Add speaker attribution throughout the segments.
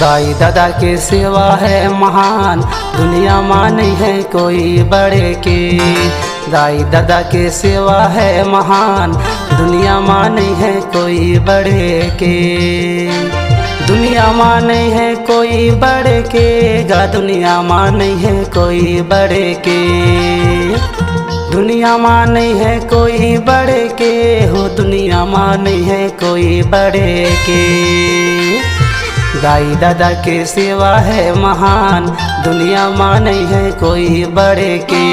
Speaker 1: दाई दादा के सेवा है महान, दुनिया में नहीं है कोई बड़े के। दाई दादा के सेवा है महान, दुनिया में नहीं है कोई बड़े के। दुनिया में नहीं है कोई बड़े के गा, दुनिया में नहीं है कोई बड़े के। दुनिया में नहीं है कोई बड़े के हो, दुनिया में नहीं है कोई बड़े के। दाई दादा के सेवा है महान, दुनिया में नहीं है कोई बड़े के।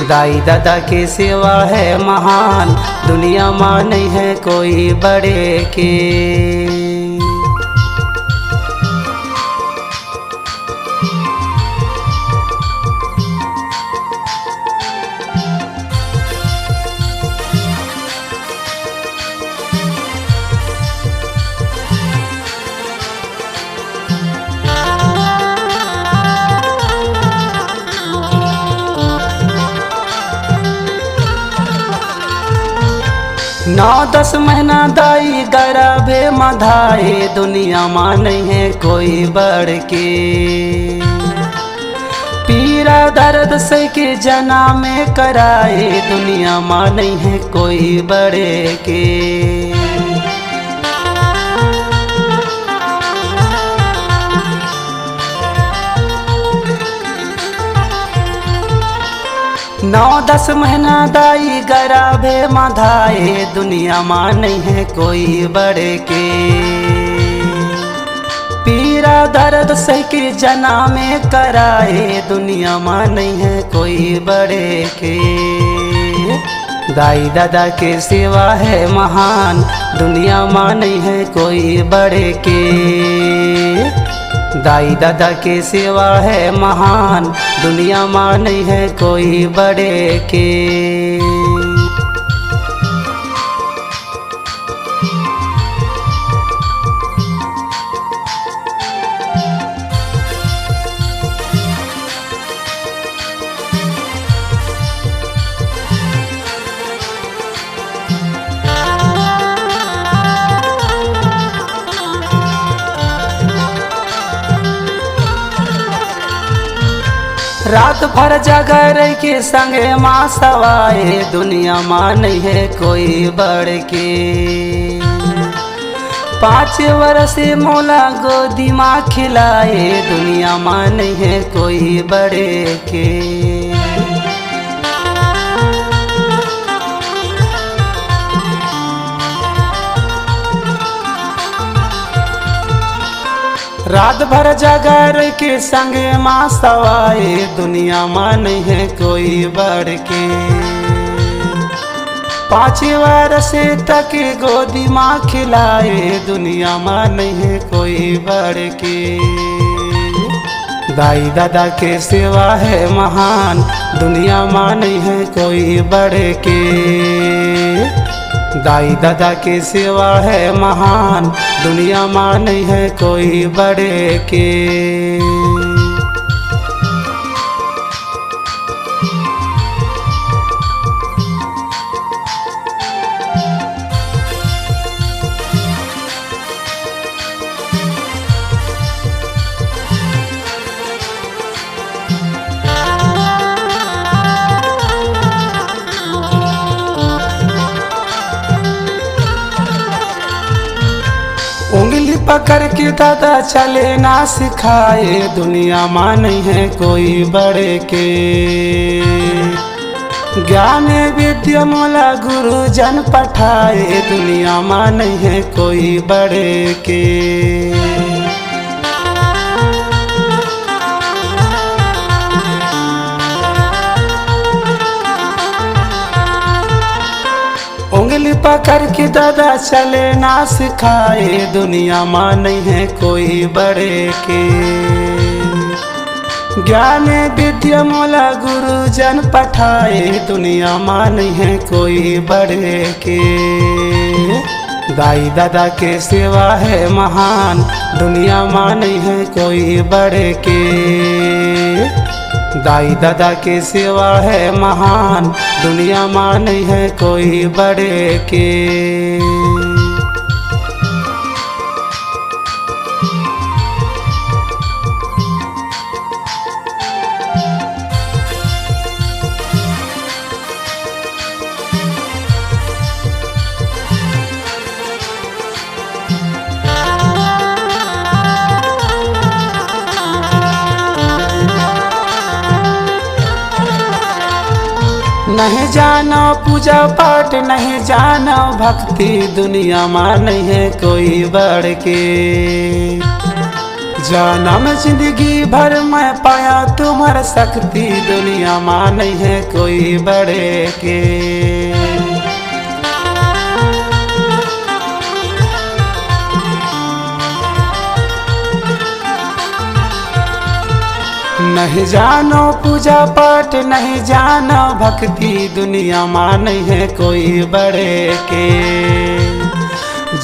Speaker 1: दाई दादा के सेवा है महान, दुनिया में नहीं है कोई बड़े के। नौ 10 महीना दाई गर्भे मधाए, दुनिया में नहीं है कोई बड़ के। पीरा दर्द से के जना में कराए, दुनिया में नहीं है कोई बड़े के। नौ 10 महीना दाई गर्भे मधाए, दुनिया में नहीं है कोई बड़े के। पीरा दर्द से के जना में कराए, दुनिया में नहीं है कोई बड़े के। दाई दादा के सेवा है महान, दुनिया में नहीं है कोई बड़े के। दाई दादा के सेवा है महान, दुनिया में नहीं है कोई बड़े के। रात भर जगर के संगे माँ सवाए, दुनिया में नहीं है कोई बड़ के। 5 वर्ष मोला गोदी माँ खिलाए, दुनिया में नहीं है कोई बड़े के। रात भर जगर के संगे माँ सवाए, दुनिया में नहीं है कोई बड़ के। 5 वर्ष तक गोदी माँ खिलाए, दुनिया में नहीं है कोई बड़ के। दाई दादा के सेवा है महान, दुनिया में नहीं है कोई बड़े के। दाई दादा के सेवा है महान, दुनिया में नहीं है कोई बड़े के। उंगली पकड़ के दादा चले ना सिखाए, दुनिया में नहीं है कोई बड़े के। ज्ञान विद्या मोला गुरु जन पठाए, दुनिया में नहीं है कोई बड़े के। उंगली पकड़ के दादा चले ना सिखाए, दुनिया में नहीं है कोई बड़े के। ज्ञान विद्या मोला गुरु जन पठाए, दुनिया में नहीं है कोई बड़े के। दाई दादा के सेवा है महान, दुनिया में नहीं है कोई बड़े के। दाई दादा के सेवा है महान, दुनिया में नहीं है कोई बड़े के। नहीं जानो पूजा पाठ, नहीं जानो भक्ति, दुनिया में नहीं है कोई बढ़ के। जन्म जिंदगी भर मैं पाया तुम्हार शक्ति, दुनिया में नहीं है कोई बड़े के। नहीं जानो पूजा पाठ, नहीं जानो भक्ति, दुनिया में नहीं है कोई बड़े के।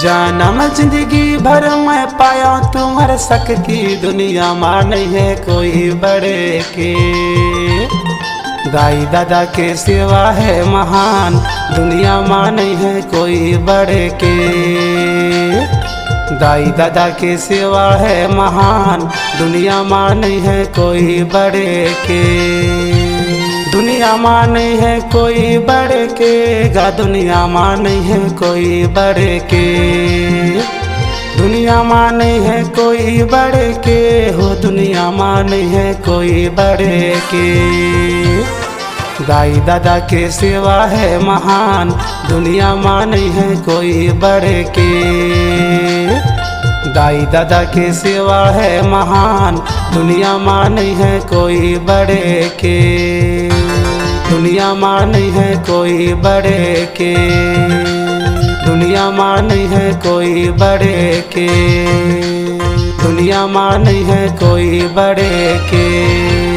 Speaker 1: जन्म जिंदगी भर मैं पाया तुम्हार शक्ति, दुनिया में नहीं है कोई बड़े के। दाई दादा के सेवा है महान, दुनिया में नहीं है कोई बड़े के। दाई दादा की सेवा है महान, दुनिया में नहीं है कोई बड़े के। दुनिया में नहीं है कोई बड़े के गा, दुनिया में नहीं है कोई बड़े के। दुनिया में नहीं है कोई बड़े के हो, दुनिया में नहीं है कोई बड़े के। दाई दादा के सेवा है महान, दुनिया में नहीं है कोई बड़े के। दाई दादा के सेवा है महान, दुनिया में नहीं है कोई बड़े के। दुनिया में नहीं है कोई बड़े के। दुनिया में नहीं है कोई बड़े के। दुनिया में नहीं है कोई बड़े के।